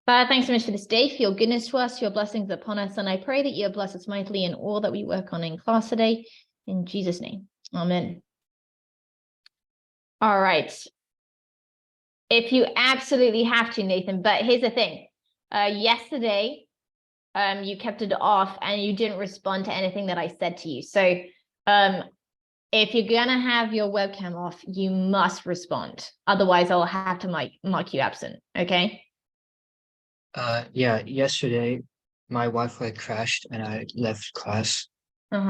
Father, thanks so much for this day, for your goodness to us, your blessings upon us. And I pray that you bless us mightily in all that we work on in class today. In Jesus' name, amen. All right. If you absolutely have to, Nathan, but here's the thing. Yesterday, you kept it off and you didn't respond to anything that I said to you. So if you're going to have your webcam off, you must respond. Otherwise, I'll have to mark you absent. Okay? Yeah, yesterday my Wi-Fi crashed and I left class.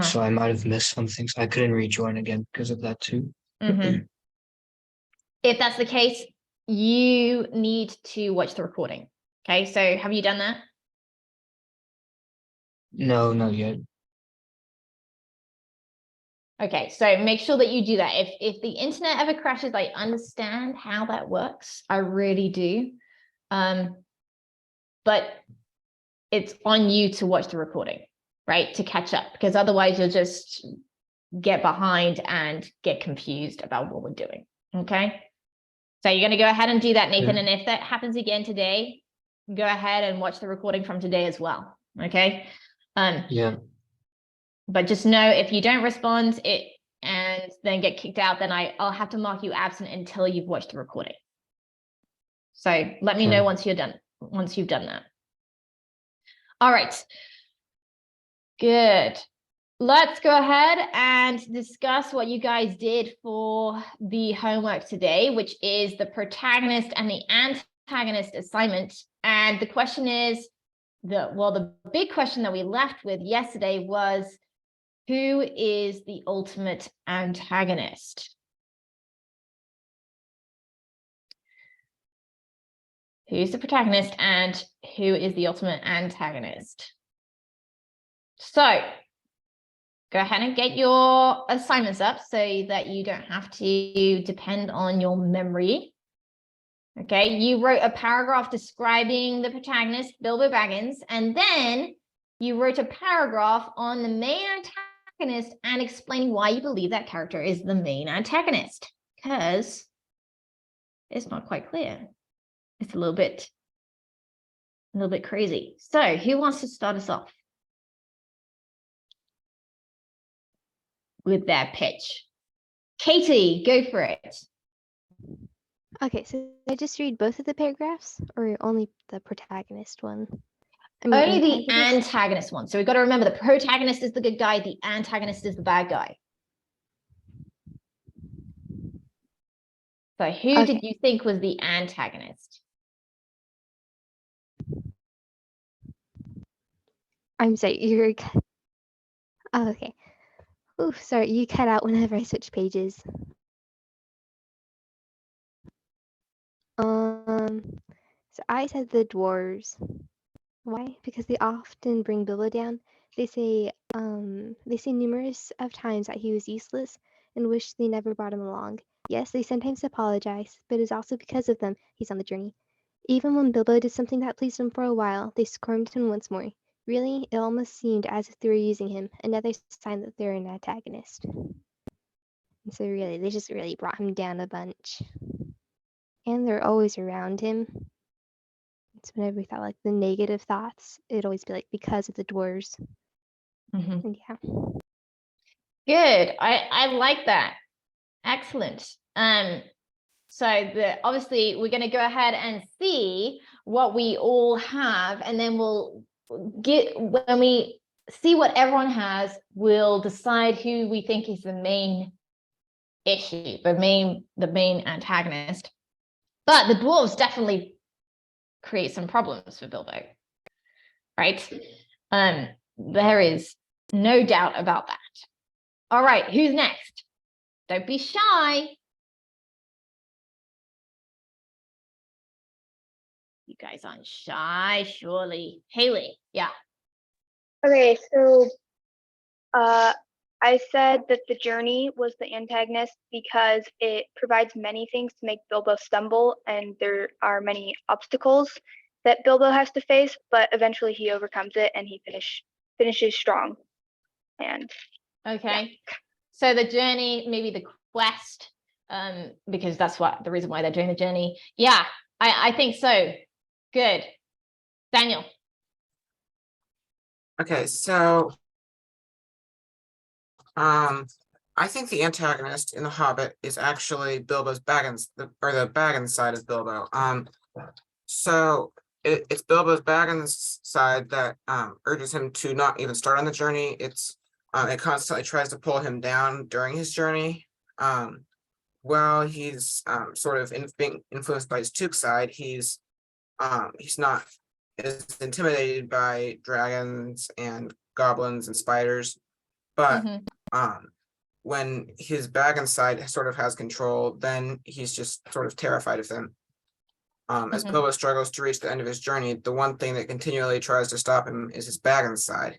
So I might have missed some things. I couldn't rejoin again because of that too. If that's the case, you need to watch the recording. Okay, so have you done that? No, not yet. Okay, so make sure that you do that. If the internet ever crashes, I understand how that works. I really do. But it's on you to watch the recording, right? To catch up, because otherwise you'll just get behind and get confused about what we're doing. Okay. So you're going to go ahead and do that, Nathan. And if that happens again today, go ahead and watch the recording from today as well. Okay. Yeah. But just know if you don't respond and then get kicked out, then I'll have to mark you absent until you've watched the recording. So let me know once you've done that. All right. Good. Let's go ahead and discuss what you guys did for the homework today, which is the protagonist and the antagonist assignment. And the question is, the big question that we left with yesterday was, who is the ultimate antagonist? Who's the protagonist and who is the ultimate antagonist? So go ahead and get your assignments up so that you don't have to depend on your memory. Okay, you wrote a paragraph describing the protagonist, Bilbo Baggins, and then you wrote a paragraph on the main antagonist and explaining why you believe that character is the main antagonist, because it's not quite clear. It's a little bit crazy. So who wants to start us off with that pitch? Katie, go for it. Okay, so I just read both of the paragraphs or only the protagonist one? Only the antagonist one. So we've got to remember the protagonist is the good guy, the antagonist is the bad guy. So who did you think was the antagonist? I'm sorry, you're... Oh, okay. Oh, sorry, you cut out whenever I switch pages. So I said the dwarves. Why? Because they often bring Bilbo down. They say numerous of times that he was useless and wish they never brought him along. Yes, they sometimes apologize, but it's also because of them he's on the journey. Even when Bilbo did something that pleased him for a while, they scorned him once more. Really, it almost seemed as if they were using him, another sign that they're an antagonist. And so really, they just really brought him down a bunch. And they're always around him. It's whenever we thought like the negative thoughts, it'd always be like because of the dwarves. And yeah. Good. I like that. Excellent. So obviously we're going to go ahead and see what we all have, and then when we see what everyone has, we'll decide who we think is the main issue, the main antagonist. But the dwarves definitely create some problems for Bilbo, right? There is no doubt about that. All right, who's next? Don't be shy. You guys aren't shy, surely. Haley, yeah. Okay, so I said that the journey was the antagonist because it provides many things to make Bilbo stumble, and there are many obstacles that Bilbo has to face, but eventually he overcomes it and he finishes strong. And okay, yeah. So the journey, maybe the quest, because that's the reason why they're doing the journey. Yeah, I think so. Good. Daniel. Okay, so I think the antagonist in the Hobbit is actually Bilbo's Baggins, or the Baggins side of Bilbo. So it's Bilbo's Baggins side that urges him to not even start on the journey. It constantly tries to pull him down during his journey. While he's sort of being influenced by his Took side, he's not as intimidated by dragons and goblins and spiders, but when his Baggins side sort of has control, then he's just sort of terrified of them. As Bilbo struggles to reach the end of his journey, the one thing that continually tries to stop him is his Baggins side.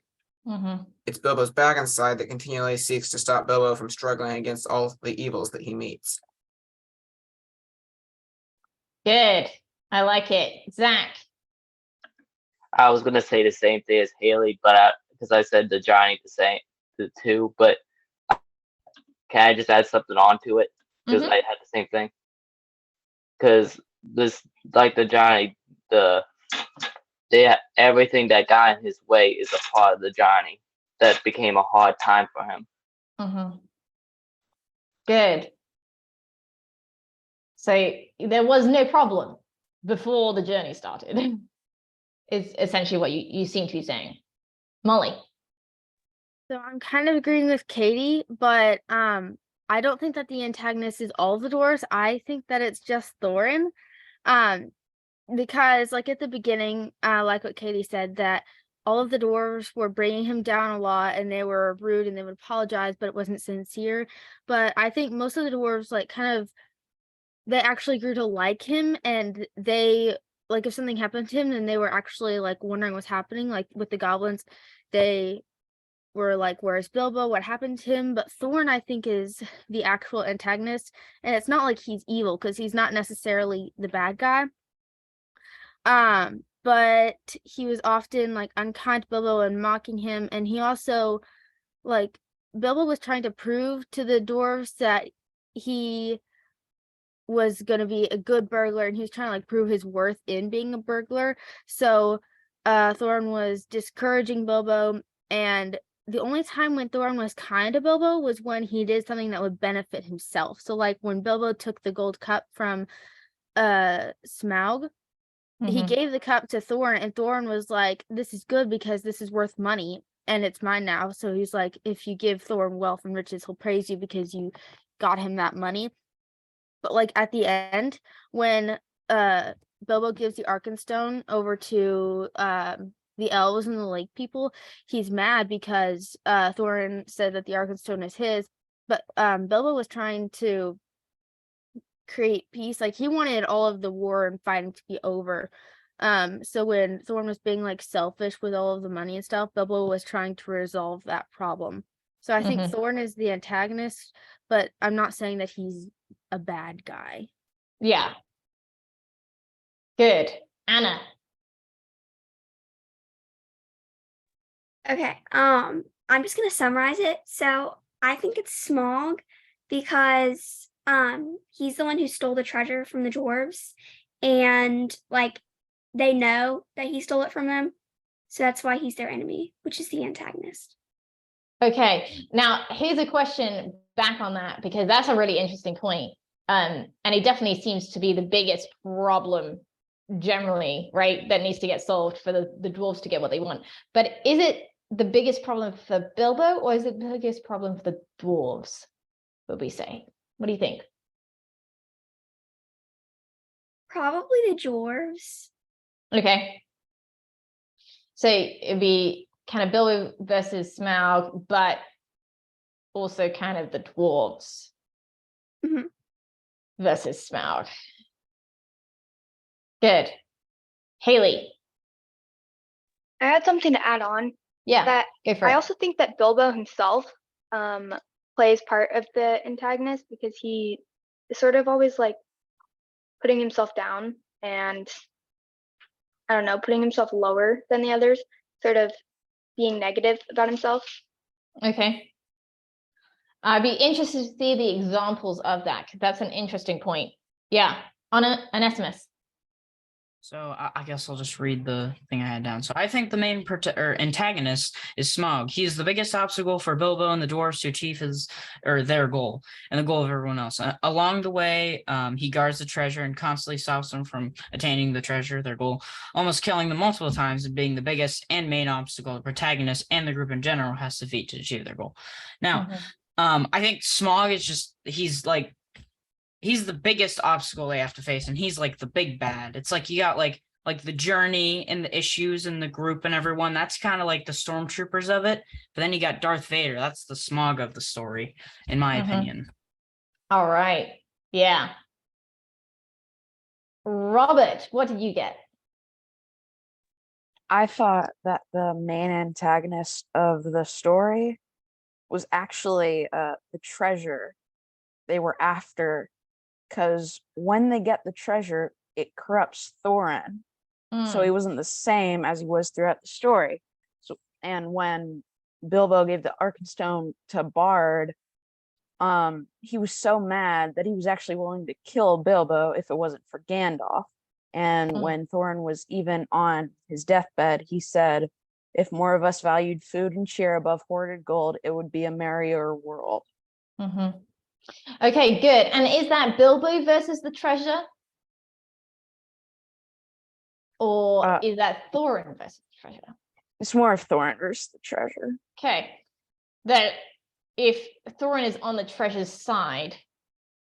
It's Bilbo's Baggins side that continually seeks to stop Bilbo from struggling against all the evils that he meets. Good. I like it. Zach. I was gonna say the same thing as Haley, but because I said the Johnny the two, but can I just add something onto it? Because I had the same thing. Because this, like the Johnny, everything that got in his way is a part of the Johnny that became a hard time for him. Good. So there was no problem before the journey started. Is essentially what you seem to be saying. Molly. So I'm kind of agreeing with Katie, but I don't think that the antagonist is all of the dwarves. I think that it's just Thorin. Because like at the beginning, like what Katie said, that all of the dwarves were bringing him down a lot and they were rude and they would apologize, but it wasn't sincere. But I think most of the dwarves they actually grew to like him, and they, like, if something happened to him, then they were actually like wondering what's happening. Like with the goblins, they were like, where's Bilbo? What happened to him? But Thorin, I think, is the actual antagonist, and it's not like he's evil because he's not necessarily the bad guy. But he was often like unkind to Bilbo and mocking him, and he also, like, Bilbo was trying to prove to the dwarves that he was going to be a good burglar, and he was trying to like prove his worth in being a burglar. So Thorin was discouraging Bilbo, and the only time when Thorin was kind to Bilbo was when he did something that would benefit himself. So like when Bilbo took the gold cup from Smaug, he gave the cup to Thorin, and Thorin was like, this is good because this is worth money and it's mine now. So he's like, if you give Thorin wealth and riches, he'll praise you because you got him that money. But like at the end, when Bilbo gives the Arkenstone over to the elves and the lake people, he's mad because Thorin said that the Arkenstone is his. But Bilbo was trying to create peace. Like he wanted all of the war and fighting to be over. So when Thorin was being like selfish with all of the money and stuff, Bilbo was trying to resolve that problem. So I think Thorin is the antagonist, but I'm not saying that he's a bad guy. Yeah. Good. Anna. Okay. I'm just gonna summarize it. So I think it's Smaug because he's the one who stole the treasure from the dwarves, and like they know that he stole it from them. So that's why he's their enemy, which is the antagonist. Okay, now here's a question back on that, because that's a really interesting point. And it definitely seems to be the biggest problem generally, right, that needs to get solved for the dwarves to get what they want. But is it the biggest problem for Bilbo, or is it the biggest problem for the dwarves, would we say? What do you think? Probably the dwarves. Okay. So it'd be kind of Bilbo versus Smaug, but also kind of the dwarves versus Smaug. Good. Haley. I had something to add on. Yeah, that go for it. I also think that Bilbo himself plays part of the antagonist, because he is sort of always like putting himself down and, I don't know, putting himself lower than the others, sort of being negative about himself. Okay. I'd be interested to see the examples of that, because that's an interesting point. Yeah, Onesimus. So I guess I'll just read the thing I had down. So I think the main antagonist is Smaug. He is the biggest obstacle for Bilbo and the dwarves to achieve their goal and the goal of everyone else. Along the way, he guards the treasure and constantly stops them from attaining the treasure, their goal, almost killing them multiple times and being the biggest and main obstacle the protagonist and the group in general has to defeat to achieve their goal. Now, I think Smaug is he's the biggest obstacle they have to face, and he's like the big bad. It's like you got like the journey and the issues and the group and everyone. That's kind of like the stormtroopers of it. But then you got Darth Vader. That's the Smaug of the story, in my opinion. All right. Yeah. Robert, what did you get? I thought that the main antagonist of the story was actually the treasure they were after, because when they get the treasure, it corrupts Thorin. So he wasn't the same as he was throughout the story. So, and when Bilbo gave the Arkenstone to Bard, he was so mad that he was actually willing to kill Bilbo if it wasn't for Gandalf. And when Thorin was even on his deathbed, he said, "If more of us valued food and cheer above hoarded gold, it would be a merrier world." Okay, good. And is that Bilbo versus the treasure? Or is that Thorin versus the treasure? It's more of Thorin versus the treasure. Okay. That if Thorin is on the treasure's side,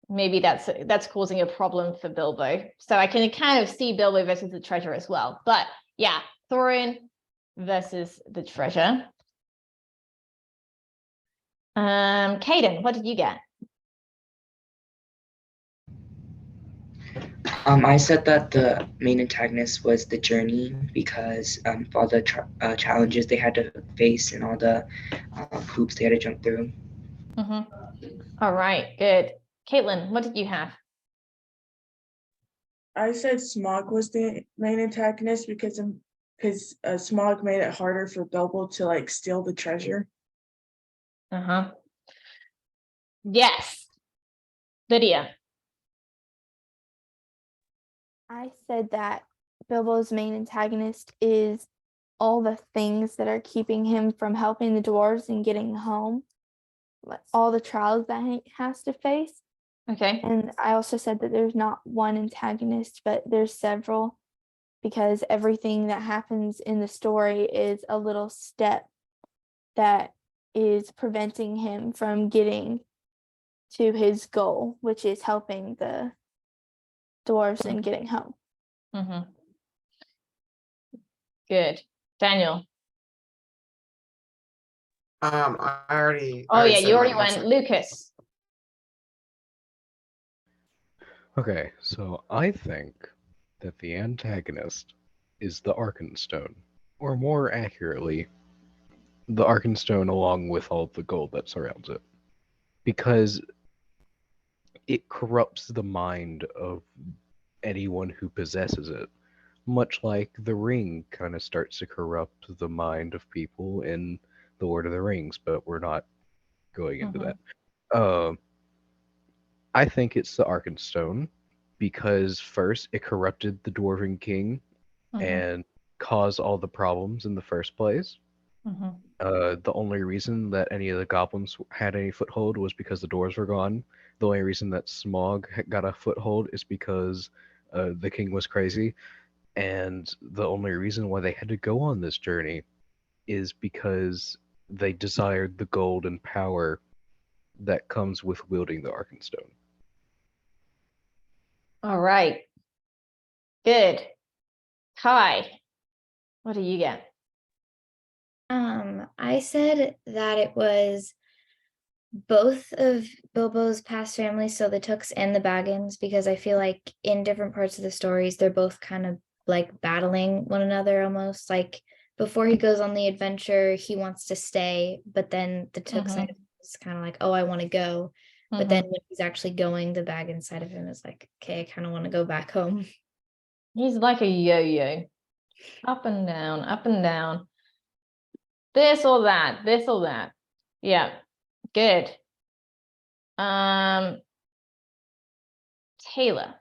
maybe that's causing a problem for Bilbo. So I can kind of see Bilbo versus the treasure as well. But yeah, Thorin versus the treasure. Caden, what did you get? I said that the main antagonist was the journey because all the challenges they had to face and all the hoops they had to jump through. All right, good. Caitlin, what did you have? I said Smaug was the main antagonist because Smaug made it harder for Bilbo to like steal the treasure. Yes. Lydia. I said that Bilbo's main antagonist is all the things that are keeping him from helping the dwarves and getting home, like all the trials that he has to face. Okay. And I also said that there's not one antagonist, but there's several, because everything that happens in the story is a little step that is preventing him from getting to his goal, which is helping the dwarves and getting home. Good. Daniel. I already. Oh yeah, said you already mine. went. Lucas. Okay, so I think that the antagonist is the Arkenstone, or more accurately, the Arkenstone along with all the gold that surrounds it, because it corrupts the mind of anyone who possesses it, much like the ring kind of starts to corrupt the mind of people in the Lord of the Rings, but we're not going into that. I think it's the Arkenstone because first it corrupted the Dwarven King and caused all the problems in the first place. The only reason that any of the goblins had any foothold was because the dwarves were gone. The only reason that Smaug got a foothold is because the king was crazy. And the only reason why they had to go on this journey is because they desired the gold and power that comes with wielding the Arkenstone. All right. Good. Kai, what do you get? I said that it was both of Bilbo's past families, so the Tooks and the Baggins, because I feel like in different parts of the stories, they're both kind of like battling one another almost. Like before he goes on the adventure, he wants to stay, but then the Took side of him is kind of like, oh, I want to go. But then when he's actually going, the Baggins side of him is like, okay, I kind of want to go back home. He's like a yo-yo. Up and down, up and down. This or that, this or that. Yeah, good. Taylor.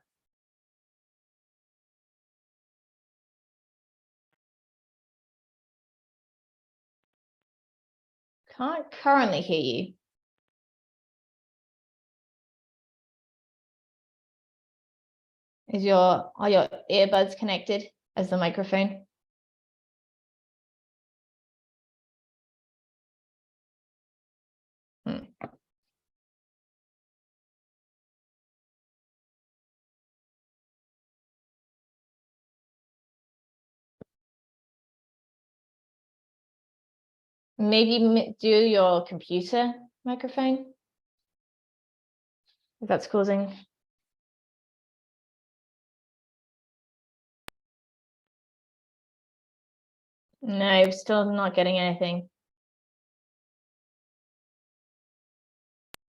Can't currently hear you. Are your earbuds connected as the microphone? Maybe do your computer microphone. If that's causing. No, still not getting anything.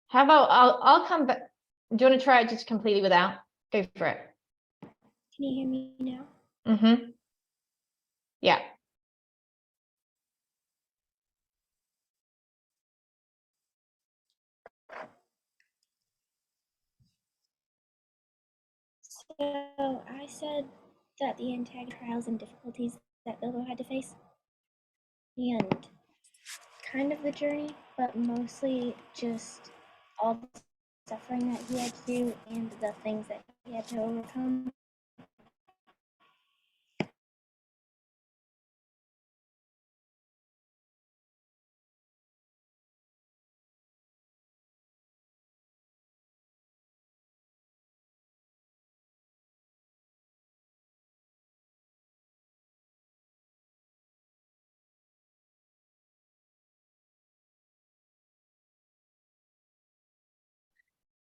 How about I'll come back. Do you want to try it just completely without? Go for it. Can you hear me now? Mm-hmm. Yeah. So I said that the antagonist trials and difficulties that Bilbo had to face, and kind of the journey, but mostly just all the suffering that he had to do and the things that he had to overcome.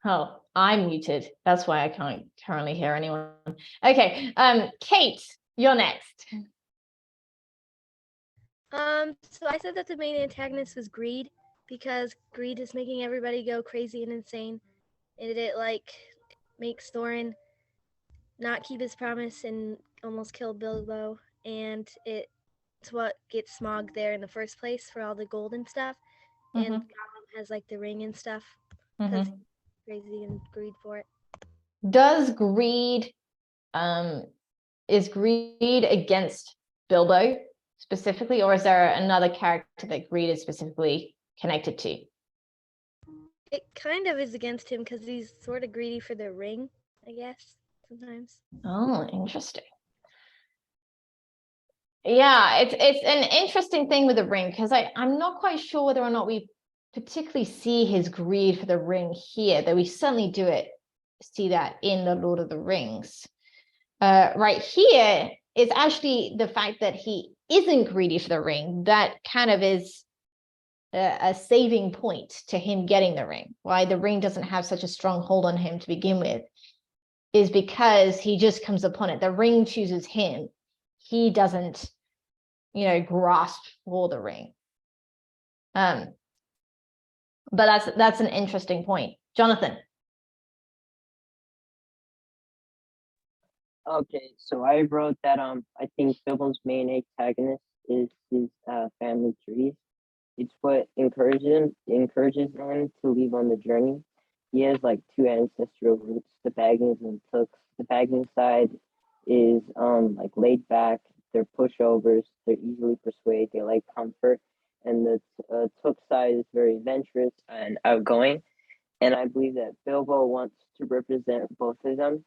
Oh, I'm muted. That's why I can't currently hear anyone. Okay, Kate, you're next. So I said that the main antagonist was greed, because greed is making everybody go crazy and insane. And it like makes Thorin not keep his promise and almost kill Bilbo. And it's what gets Smaug there in the first place for all the gold and stuff. And Gollum has like the ring and stuff because he's crazy and greed for it. Does greed is greed against Bilbo specifically, or is there another character that greed is specifically connected to? It kind of is against him because he's sort of greedy for the ring, I guess, sometimes. Oh, interesting. Yeah, it's an interesting thing with the ring, because I'm not quite sure whether or not we particularly see his greed for the ring here, though we certainly see that in the Lord of the Rings. Right here is actually the fact that he isn't greedy for the ring. That kind of is a saving point to him getting the ring. Why the ring doesn't have such a strong hold on him to begin with is because he just comes upon it. The ring chooses him. He doesn't, grasp for the ring. But that's an interesting point. Jonathan. Okay, so I wrote that I think Bilbo's main antagonist is his family trees. It's what encourages him to leave on the journey. He has like two ancestral roots, the Baggins and Tooks. The Baggins side is like laid back, they're pushovers, they're easily persuaded, they like comfort, and the Took side is very adventurous and outgoing. And I believe that Bilbo wants to represent both of them,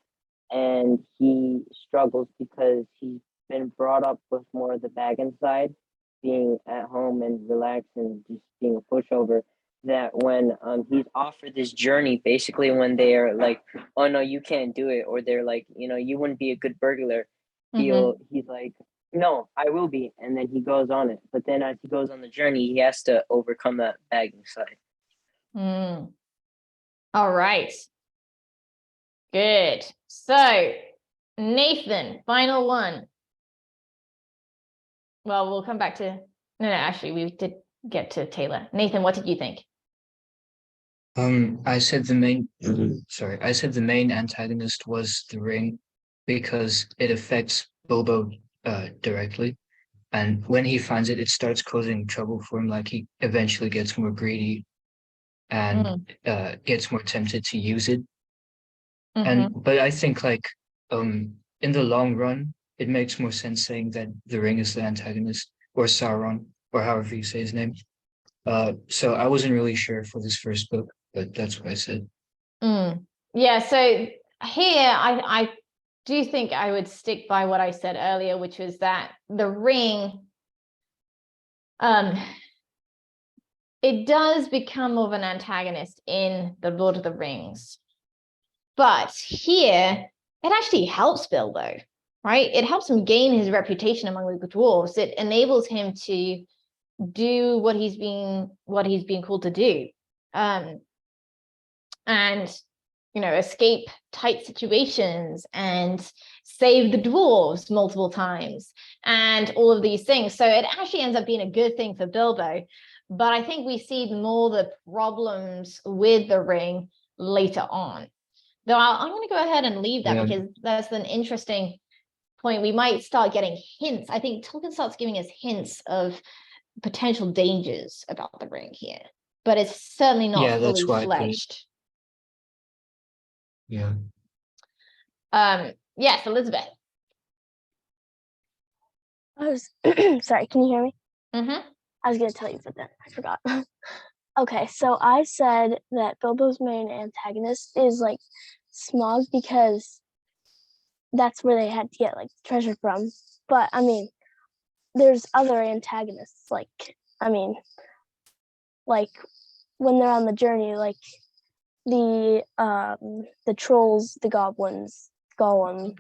and he struggles because he's been brought up with more of the Baggins side, being at home and relaxed and just being a pushover. That when he's offered this journey, basically when they are like, "Oh no, you can't do it," or they're like, "You wouldn't be a good burglar," he's like, "No, I will be," and then he goes on it. But then as he goes on the journey, he has to overcome that Baggins side. All right. Good. So, Nathan, final one. Well, we'll come back to... No, actually, we did get to Taylor. Nathan, what did you think? I said the main antagonist was the ring because it affects Bilbo directly. And when he finds it, it starts causing trouble for him. Like he eventually gets more greedy and gets more tempted to use it. But I think in the long run, it makes more sense saying that the ring is the antagonist, or Sauron, or however you say his name. So I wasn't really sure for this first book, but that's what I said. Yeah, so here I do think I would stick by what I said earlier, which was that the ring, it does become more of an antagonist in the Lord of the Rings. But here, it actually helps Bilbo, right? It helps him gain his reputation among the dwarves. It enables him to do what he's being called to do. And escape tight situations and save the dwarves multiple times and all of these things. So it actually ends up being a good thing for Bilbo. But I think we see more the problems with the ring later on. Though I'm going to go ahead and leave that because that's an interesting point. We might start getting hints. I think Tolkien starts giving us hints of potential dangers about the ring here, but it's certainly not fully fledged. Yeah. Yes, Elizabeth. I was sorry, can you hear me? Mm-hmm. I was gonna tell you, but then I forgot. Okay, so I said that Bilbo's main antagonist is like Smaug because that's where they had to get like treasure from. But I mean, there's other antagonists, like when they're on the journey, like the trolls, the goblins, Gollum,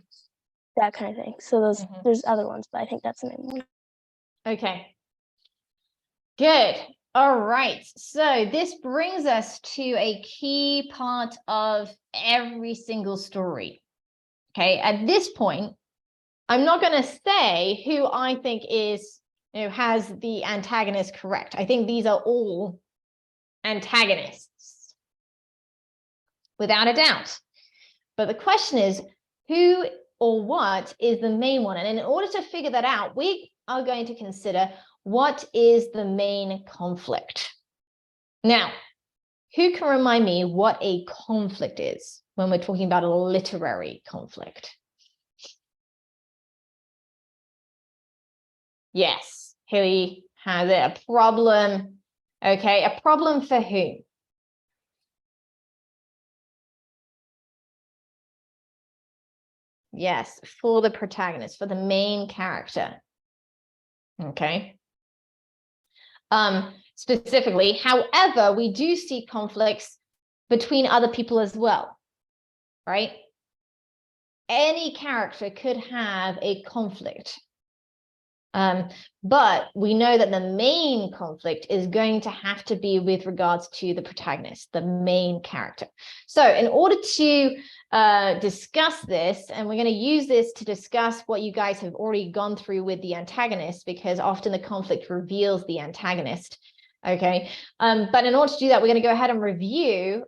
that kind of thing. So there's other ones, but I think that's the main one. Okay. Good. All right. So this brings us to a key part of every single story. Okay. At this point, I'm not going to say who I think is, has the antagonist correct. I think these are all antagonists, without a doubt. But the question is, who or what is the main one? And in order to figure that out, we are going to consider what is the main conflict. Now, who can remind me what a conflict is when we're talking about a literary conflict? Yes, Hilly has it. A problem. Okay, a problem for whom? Yes, for the protagonist, for the main character. Okay. Specifically, however, we do see conflicts between other people as well, right? Any character could have a conflict. But we know that the main conflict is going to have to be with regards to the protagonist, the main character. So in order to discuss this, and we're going to use this to discuss what you guys have already gone through with the antagonist, because often the conflict reveals the antagonist. Okay. But in order to do that, we're going to go ahead and review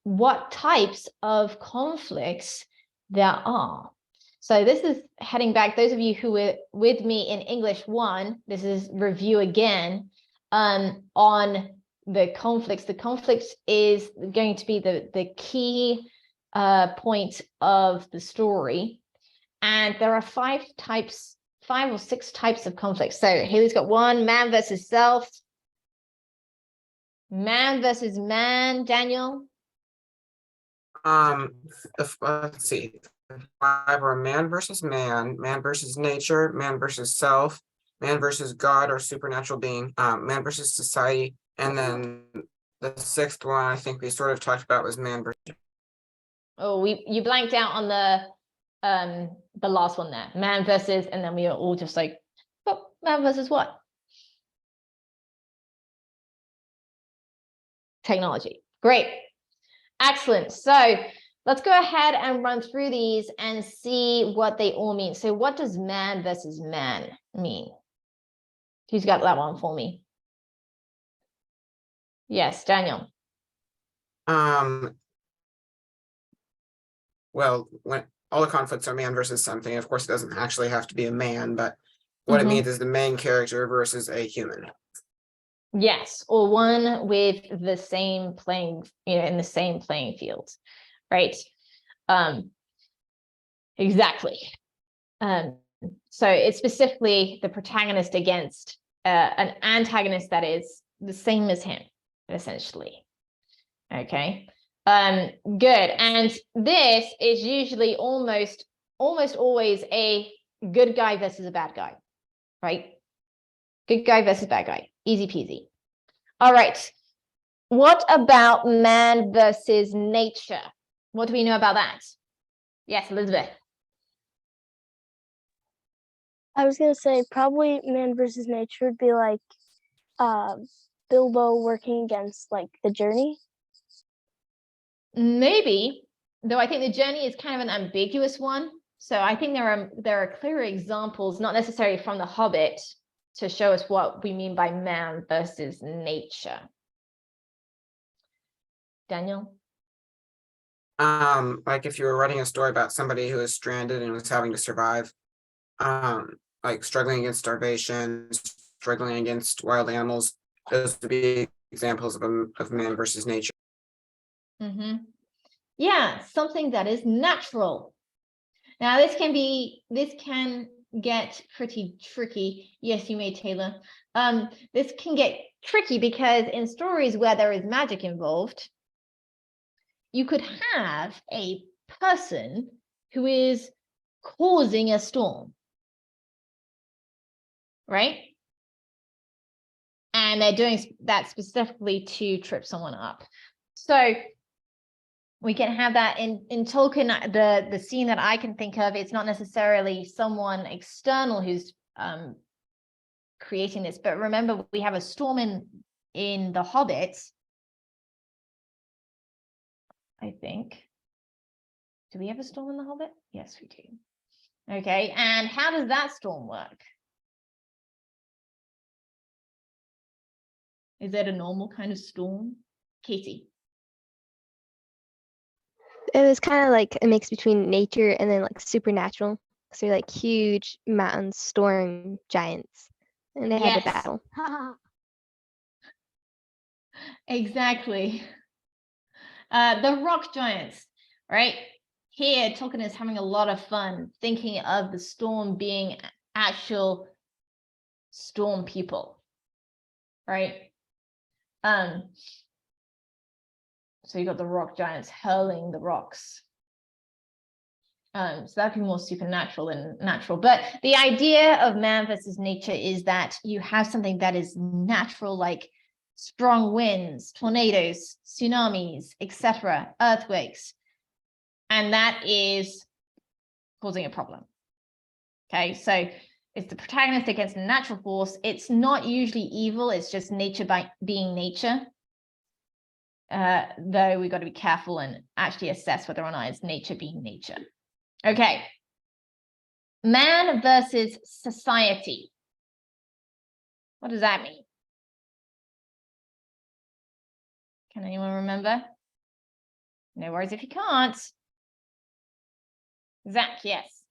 what types of conflicts there are. So this is heading back, those of you who were with me in English 1, this is review again on the conflicts. The conflict is going to be the key point of the story. And there are 5 or 6 types of conflicts. So Haley's got 1, man versus self. Man versus man, Daniel. Let's see. 5 are man versus man, man versus nature, man versus self, man versus God or supernatural being, man versus society, and then the 6th one I think we sort of talked about was man versus. Oh, you blanked out on the last one there, man versus, and then we were all just like, oh, man versus what? Technology. Great. Excellent. So let's go ahead and run through these and see what they all mean. So what does man versus man mean? Who's got that one for me? Yes, Daniel. Well, when all the conflicts are man versus something, of course it doesn't actually have to be a man, but what it means is the main character versus a human. Yes, or one with the same playing, in the same playing field, right? Exactly. So it's specifically the protagonist against an antagonist that is the same as him, essentially. Okay. Good. And this is usually almost always a good guy versus a bad guy, right? Good guy versus bad guy. Easy peasy. All right. What about man versus nature? What do we know about that? Yes, Elizabeth. I was gonna say probably man versus nature would be like Bilbo working against like the journey. Maybe, though I think the journey is kind of an ambiguous one. So I think there are clearer examples, not necessarily from the Hobbit, to show us what we mean by man versus nature. Daniel? Like if you were writing a story about somebody who is stranded and was having to survive, like struggling against starvation, struggling against wild animals, those would be examples of man versus nature. Mm-hmm. Yeah, something that is natural. Now this can get pretty tricky. Yes, you may, Taylor. This can get tricky because in stories where there is magic involved, you could have a person who is causing a storm, right? And they're doing that specifically to trip someone up. So we can have that in Tolkien. The scene that I can think of, it's not necessarily someone external who's creating this, but remember we have a storm in the Hobbit, I think. Do we have a storm in the Hobbit? Yes, we do. Okay, and how does that storm work? Is that a normal kind of storm? Katie? It was kind of like a mix between nature and then like supernatural. So they're like huge mountain storm giants, and they had Yes. to battle. Exactly. The rock giants, right? Here, Tolkien is having a lot of fun thinking of the storm being actual storm people, right? So you got the rock giants hurling the rocks. So that'd be more supernatural than natural. But the idea of man versus nature is that you have something that is natural, like strong winds, tornadoes, tsunamis, etc., earthquakes, and that is causing a problem. Okay, so it's the protagonist against a natural force. It's not usually evil, it's just nature by being nature. Though we've got to be careful and actually assess whether or not it's nature being nature. Okay. Man versus society. What does that mean? Can anyone remember? No worries if you can't. Zach, yes.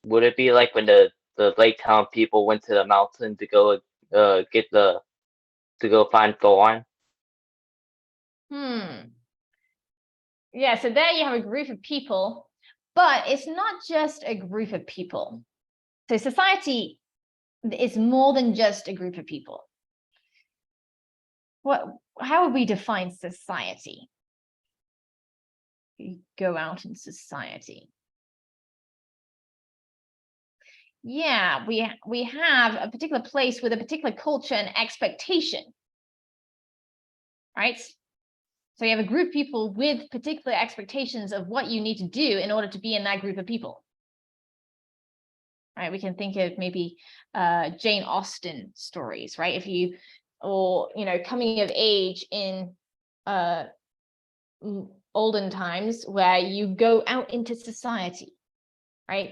Would it be like when the Lake Town people went to the mountain to go to go find Thorn? Yeah, so there you have a group of people, but it's not just a group of people. So society is more than just a group of people. How would we define society? You go out in society. Yeah, we have a particular place with a particular culture and expectation, right? So you have a group of people with particular expectations of what you need to do in order to be in that group of people. Right, we can think of maybe Jane Austen stories, right? Or coming of age in olden times where you go out into society, right?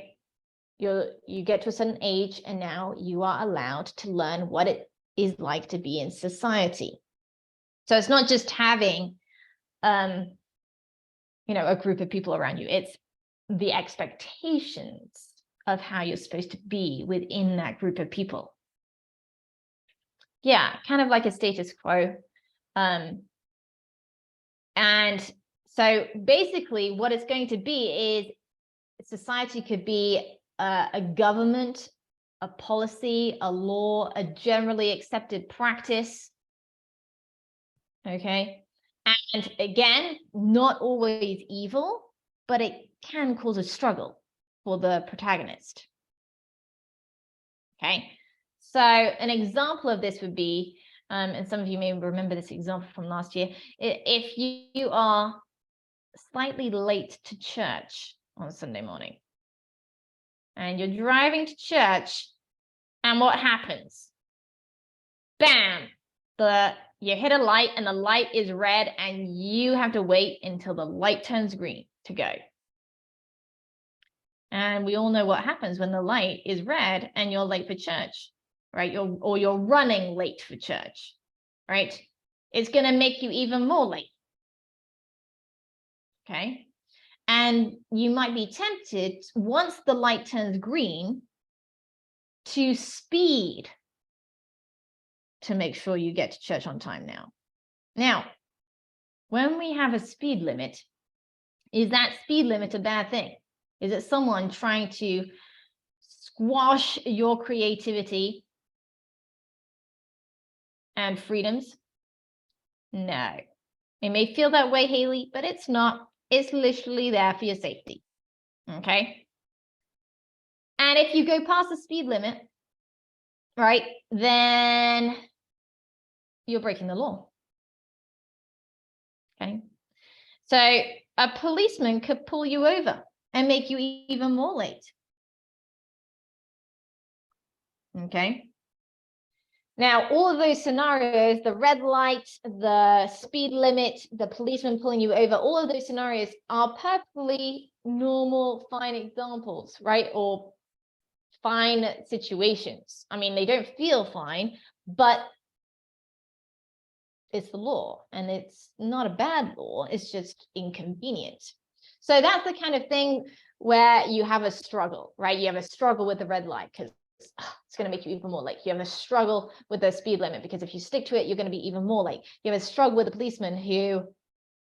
You get to a certain age and now you are allowed to learn what it is like to be in society. So it's not just having a group of people around you, it's the expectations of how you're supposed to be within that group of people. Yeah, kind of like a status quo. And so basically what it's going to be is society could be a government, a policy, a law, a generally accepted practice, Okay. And again, not always evil, but it can cause a struggle for the protagonist. Okay. So an example of this would be, and some of you may remember this example from last year, if you are slightly late to church on Sunday morning and you're driving to church, and what happens? Bam! You hit a light and the light is red and you have to wait until the light turns green to go. And we all know what happens when the light is red and you're late for church, right? You're running late for church, right? It's going to make you even more late. Okay. And you might be tempted, once the light turns green, to speed to make sure you get to church on time now. Now, when we have a speed limit, is that speed limit a bad thing? Is it someone trying to squash your creativity and freedoms? No. It may feel that way, Haley, but it's not. It's literally there for your safety. Okay? And if you go past the speed limit, right, then you're breaking the law. Okay? So a policeman could pull you over and make you even more late. Okay? Now, all of those scenarios, the red light, the speed limit, the policeman pulling you over, all of those scenarios are perfectly normal, fine examples, right? Or fine situations. I mean, they don't feel fine, but it's the law, and it's not a bad law, it's just inconvenient. So that's the kind of thing where you have a struggle, right? You have a struggle with the red light because it's going to make you even more late. You have a struggle with the speed limit because if you stick to it, you're going to be even more late. You have a struggle with a policeman who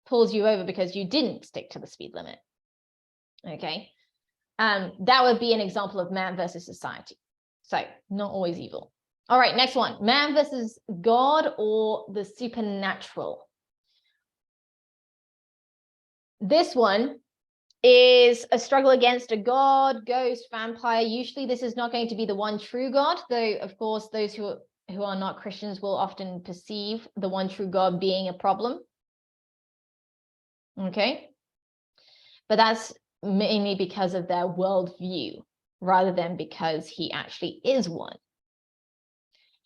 pulls you over because you didn't stick to the speed limit. Okay. That would be an example of man versus society. So not always evil. All right, next one. Man versus God or the supernatural. This one is a struggle against a god, ghost, vampire. Usually this is not going to be the one true God, though of course those who are not Christians will often perceive the one true God being a problem. Okay. But that's mainly because of their worldview rather than because he actually is one.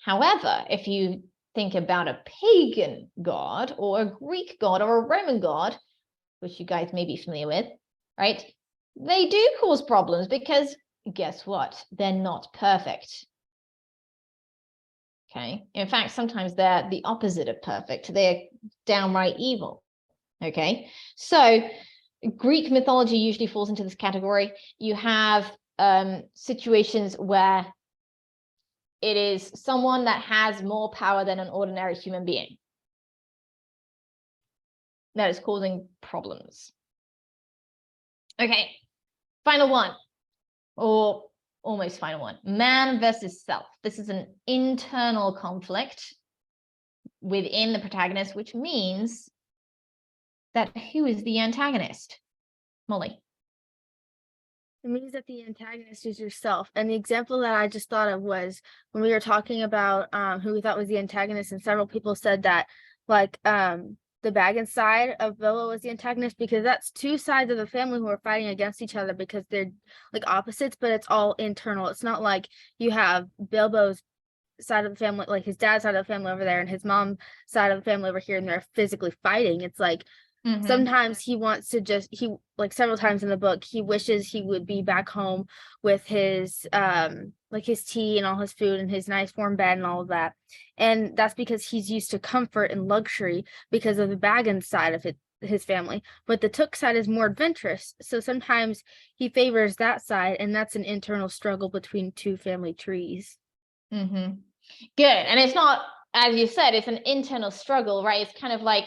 However, if you think about a pagan god or a Greek god or a Roman god, which you guys may be familiar with, right? They do cause problems because guess what? They're not perfect. Okay. In fact, sometimes they're the opposite of perfect. They're downright evil. Okay. So Greek mythology usually falls into this category. You have situations where it is someone that has more power than an ordinary human being that is causing problems. Okay, final one, or almost final one. Man versus self. This is an internal conflict within the protagonist, which means that who is the antagonist? Molly. It means that the antagonist is yourself. And the example that I just thought of was when we were talking about who we thought was the antagonist, and several people said that like the Baggins side of Bilbo was the antagonist, because that's two sides of the family who are fighting against each other because they're like opposites, but it's all internal. It's not like you have Bilbo's side of the family, like his dad's side of the family over there and his mom's side of the family over here, and they're physically fighting. It's like sometimes he wants to just, he like several times in the book, he wishes he would be back home with his like his tea and all his food and his nice warm bed and all of that. And that's because he's used to comfort and luxury because of the Baggins side of his family. But the Took side is more adventurous. So sometimes he favors that side, and that's an internal struggle between two family trees. Good. And it's not, as you said, it's an internal struggle, right? It's kind of like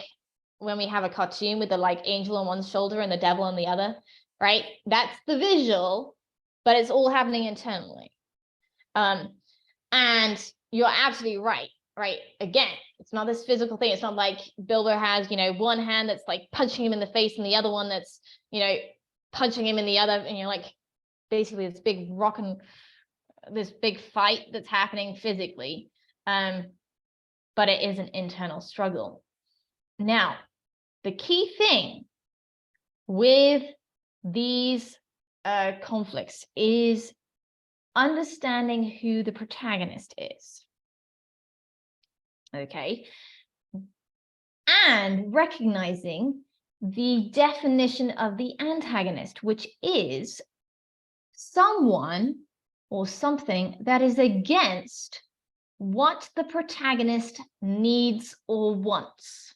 when we have a cartoon with the like angel on one shoulder and the devil on the other, right? That's the visual, but it's all happening internally. And you're absolutely right. right? Again, it's not this physical thing. It's not like Bilbo has, you know, one hand that's like punching him in the face and the other one that's, you know, punching him in the other, and you're like basically this big this big fight that's happening physically. But it is an internal struggle. Now, the key thing with these conflicts is understanding who the protagonist is. Okay. And recognizing the definition of the antagonist, which is someone or something that is against what the protagonist needs or wants.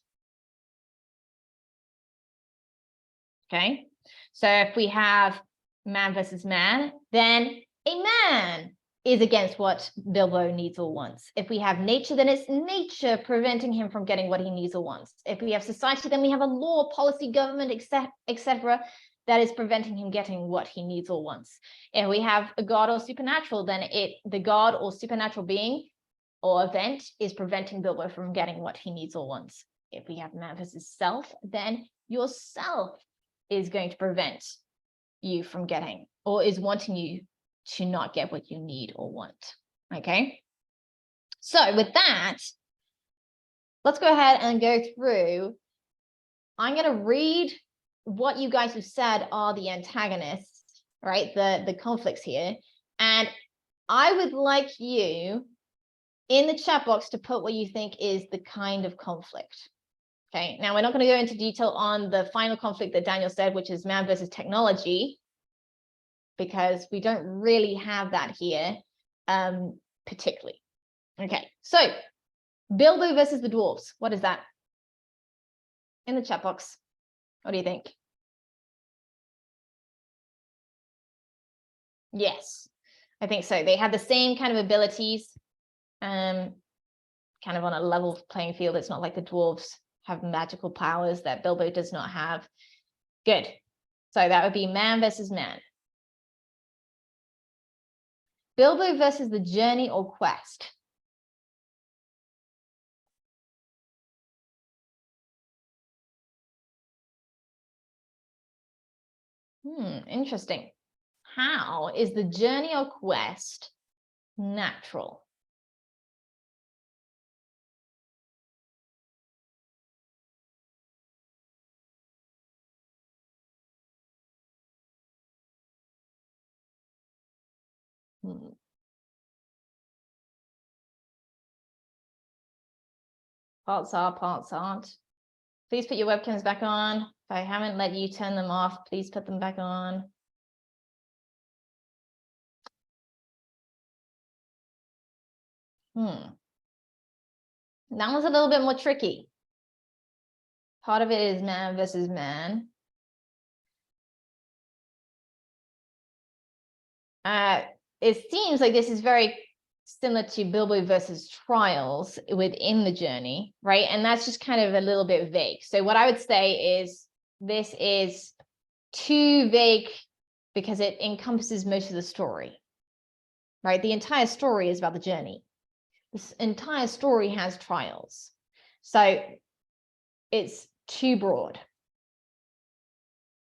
Okay, so if we have man versus man, then a man is against what Bilbo needs or wants. If we have nature, then it's nature preventing him from getting what he needs or wants. If we have society, then we have a law, policy, government, etc., that is preventing him getting what he needs or wants. If we have a god or supernatural, then the god or supernatural being or event is preventing Bilbo from getting what he needs or wants. If we have man versus self, then yourself is going to prevent you from getting, or is wanting you to not get what you need or want. Okay, so with that, let's go ahead and go through. I'm going to read what you guys have said are the antagonists, right? The conflicts here. And I would like you in the chat box to put what you think is the kind of conflict. Okay, now we're not going to go into detail on the final conflict that Daniel said, which is man versus technology, because we don't really have that here particularly. Okay, so Bilbo versus the dwarves. What is that? In the chat box. What do you think? Yes, I think so. They have the same kind of abilities, kind of on a level playing field. It's not like the dwarves have magical powers that Bilbo does not have. Good. So that would be man versus man. Bilbo versus the journey or quest. Interesting. How is the journey or quest natural? Parts are, parts aren't. Please put your webcams back on. If I haven't let you turn them off, please put them back on. That one's a little bit more tricky. Part of it is man versus man. It seems like this is very similar to Bilbo versus Trials within the journey, right? And that's just kind of a little bit vague. So what I would say is this is too vague because it encompasses most of the story, right? The entire story is about the journey. This entire story has trials. So it's too broad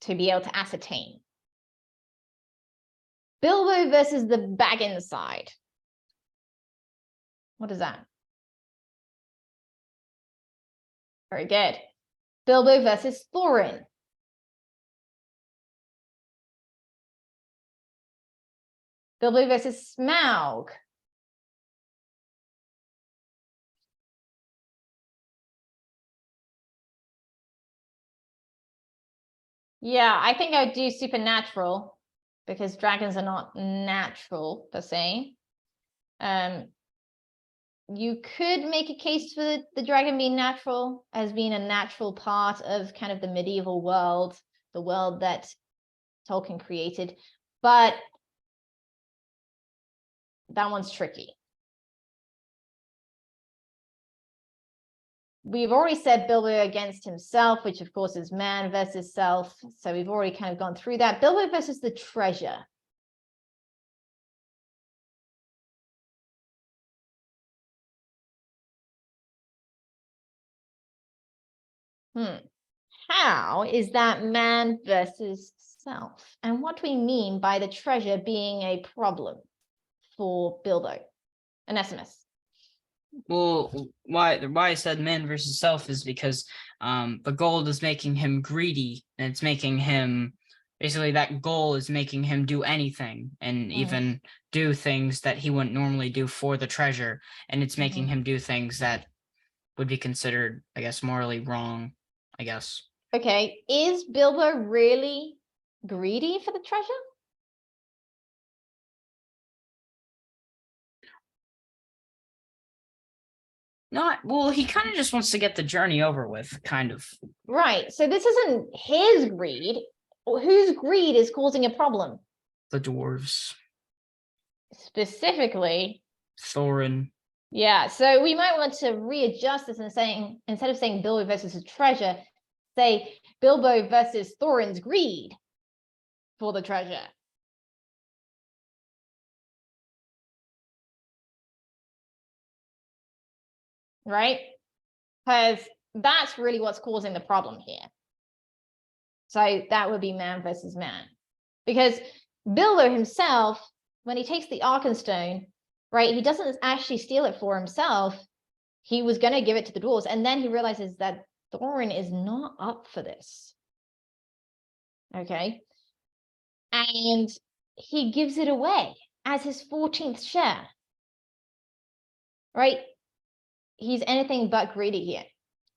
to be able to ascertain. Bilbo versus the Baggins side. What is that? Very good. Bilbo versus Thorin. Bilbo versus Smaug. Yeah, I think I would do supernatural because dragons are not natural per se. You could make a case for the dragon being natural as being a natural part of kind of the medieval world, the world that Tolkien created, but that one's tricky. We've already said Bilbo against himself, which of course is man versus self. So we've already kind of gone through that. Bilbo versus the treasure. How is that man versus self? And what do we mean by the treasure being a problem for Bilbo? An SMS. Well, why I said man versus self is because the gold is making him greedy, and it's making him basically, that goal is making him do anything and even do things that he wouldn't normally do for the treasure, and it's making him do things that would be considered, I guess, morally wrong, I guess. Okay, is Bilbo really greedy for the treasure? Not well, he kind of just wants to get the journey over with, kind of. Right, so this isn't his greed. Whose greed is causing a problem? The dwarves. Specifically Thorin. Yeah, so we might want to readjust this and saying, instead of saying Bilbo versus his treasure, say Bilbo versus Thorin's greed for the treasure. Right? Because that's really what's causing the problem here. So that would be man versus man. Because Bilbo himself, when he takes the Arkenstone, right, he doesn't actually steal it for himself. He was going to give it to the dwarves, and then he realizes that Thorin is not up for this. Okay. And he gives it away as his 14th share. Right? He's anything but greedy here.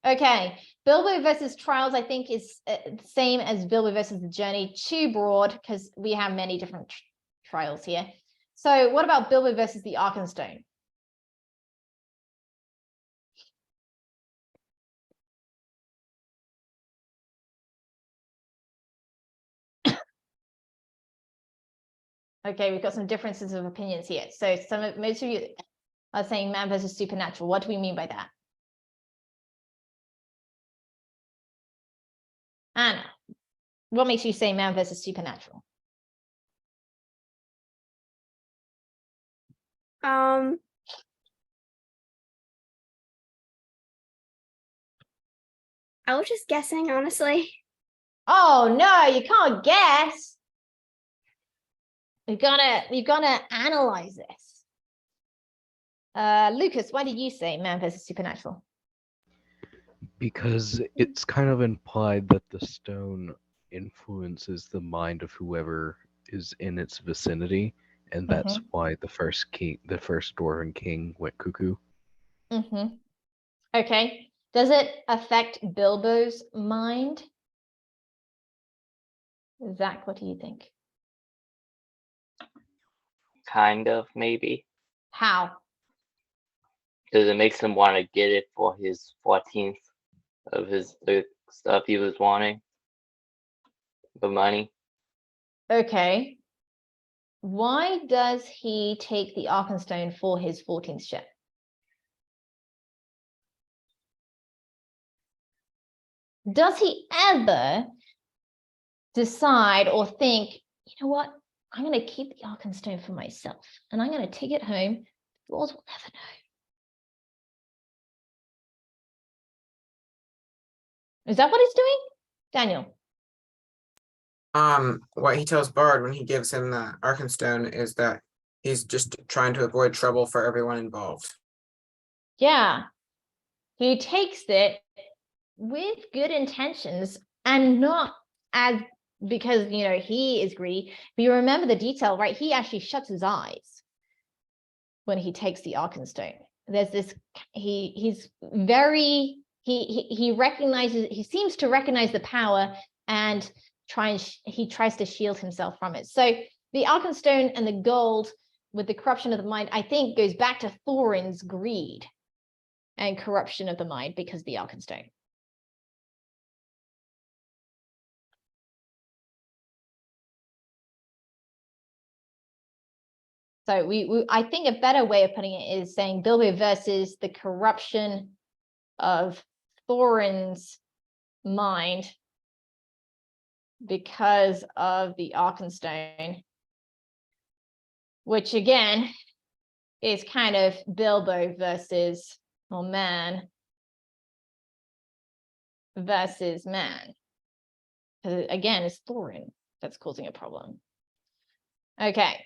Okay. Bilbo versus Trials, I think, is the same as Bilbo versus the Journey. Too broad because we have many different trials here. So what about Bilbo versus the Arkenstone? Okay, we've got some differences of opinions here. So most of you are saying man versus supernatural. What do we mean by that? Anna, what makes you say man versus supernatural? I was just guessing, honestly. Oh no, you can't guess. We've gotta analyze this. Lucas, why did you say man versus supernatural? Because it's kind of implied that the stone influences the mind of whoever is in its vicinity, and that's why the first dwarven king went cuckoo. Okay. Does it affect Bilbo's mind? Zach, what do you think? Kind of, maybe. How? Because it makes him want to get it for his 14th of the stuff he was wanting. The money. Okay. Why does he take the Arkenstone for his 14th ship? Does he ever decide or think, you know what? I'm going to keep the Arkenstone for myself and I'm going to take it home. The dwarves will never know. Is that what he's doing? Daniel? What he tells Bard when he gives him the Arkenstone is that he's just trying to avoid trouble for everyone involved. Yeah. He takes it with good intentions and not as because, you know, he is greedy. But you remember the detail, right? He actually shuts his eyes when he takes the Arkenstone. There's this, he's very, he recognizes, he seems to recognize the power and he tries to shield himself from it. So the Arkenstone and the gold with the corruption of the mind, I think goes back to Thorin's greed and corruption of the mind because of the Arkenstone. So I think a better way of putting it is saying Bilbo versus the corruption of Thorin's mind because of the Arkenstone, which again is kind of Bilbo versus man versus man. Again, it's Thorin that's causing a problem. Okay.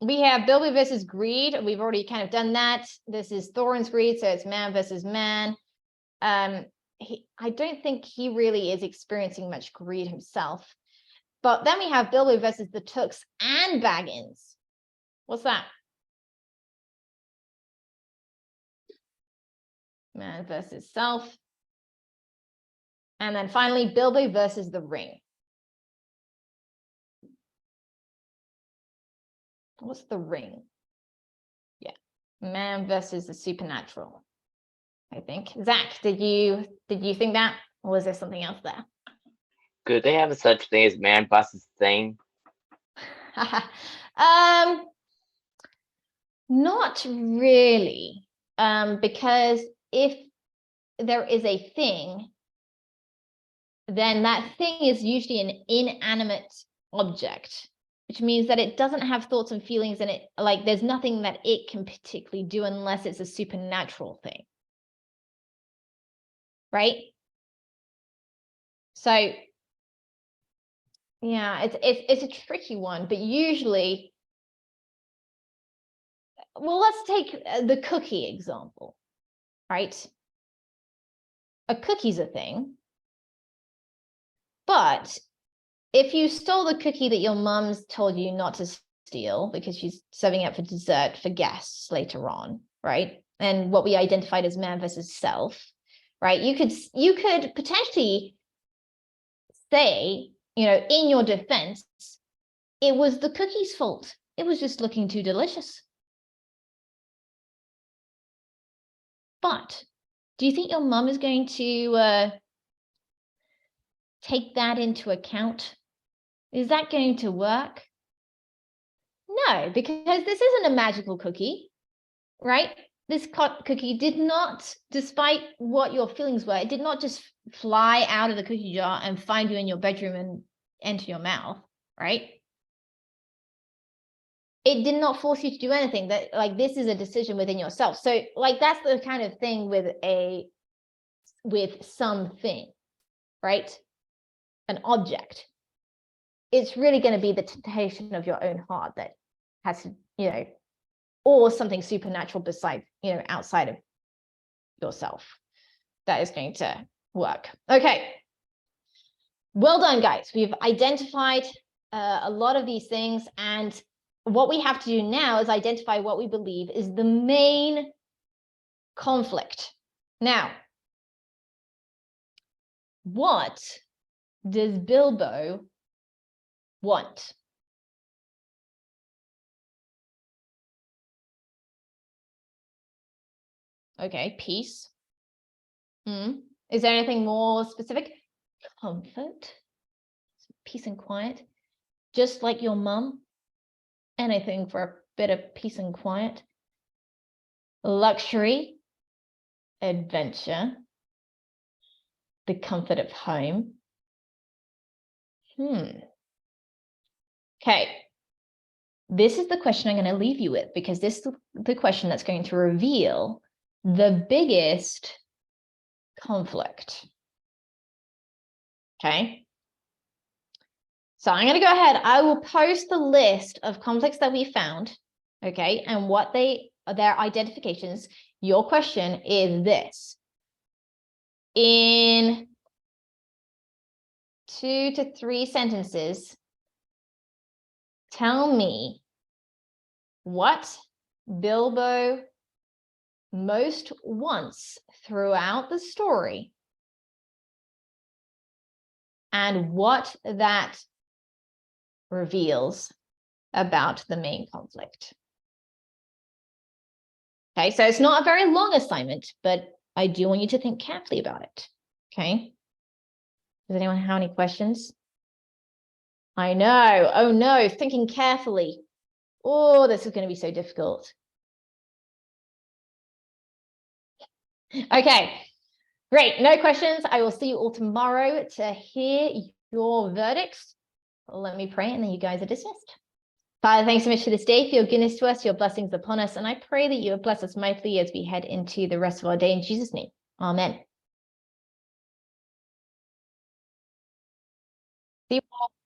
We have Bilbo versus greed. We've already kind of done that. This is Thorin's greed, so it's man versus man. I don't think he really is experiencing much greed himself. But then we have Bilbo versus the Tooks and Baggins. What's that? Man versus self. And then finally, Bilbo versus the ring. What's the ring? Yeah, man versus the supernatural, I think. Zach, did you think that, or was there something else there? Could they have a such thing as man versus thing? Not really, because if there is a thing, then that thing is usually an inanimate object, which means that it doesn't have thoughts and feelings, and it, like, there's nothing that it can particularly do unless it's a supernatural thing, right? So yeah, it's a tricky one, but usually, well, let's take the cookie example, right? A cookie's a thing, but if you stole the cookie that your mum's told you not to steal because she's serving it for dessert for guests later on, right? And what we identified as man versus self, right? You could potentially say, you know, in your defense, it was the cookie's fault. It was just looking too delicious. But do you think your mum is going to take that into account? Is that going to work? No, because this isn't a magical cookie, right? This cookie did not, despite what your feelings were, it did not just fly out of the cookie jar and find you in your bedroom and enter your mouth, right? It did not force you to do anything. That, like, this is a decision within yourself. So, like, that's the kind of thing with something, right? An object. It's really going to be the temptation of your own heart that has to, you know, or something supernatural beside, you know, outside of yourself that is going to work. Okay. Well done, guys. We've identified a lot of these things, and what we have to do now is identify what we believe is the main conflict. Now, what does Bilbo want? Okay, peace. Is there anything more specific? Comfort, peace and quiet, just like your mum. Anything for a bit of peace and quiet. Luxury, adventure, the comfort of home. Okay, this is the question I'm going to leave you with, because this is the question that's going to reveal the biggest conflict. Okay, so I'm going to go ahead. I will post the list of conflicts that we found, okay, and what their identifications. Your question is this: in 2 to 3 sentences, tell me what Bilbo most wants throughout the story and what that reveals about the main conflict. Okay, so it's not a very long assignment, but I do want you to think carefully about it. Okay. Does anyone have any questions? I know. Oh no, thinking carefully. Oh, this is going to be so difficult. Okay, great. No questions. I will see you all tomorrow to hear your verdicts. Let me pray, and then you guys are dismissed. Father, thanks so much for this day, for your goodness to us, your blessings upon us. And I pray that you have blessed us mightily as we head into the rest of our day in Jesus' name. Amen. Seawolf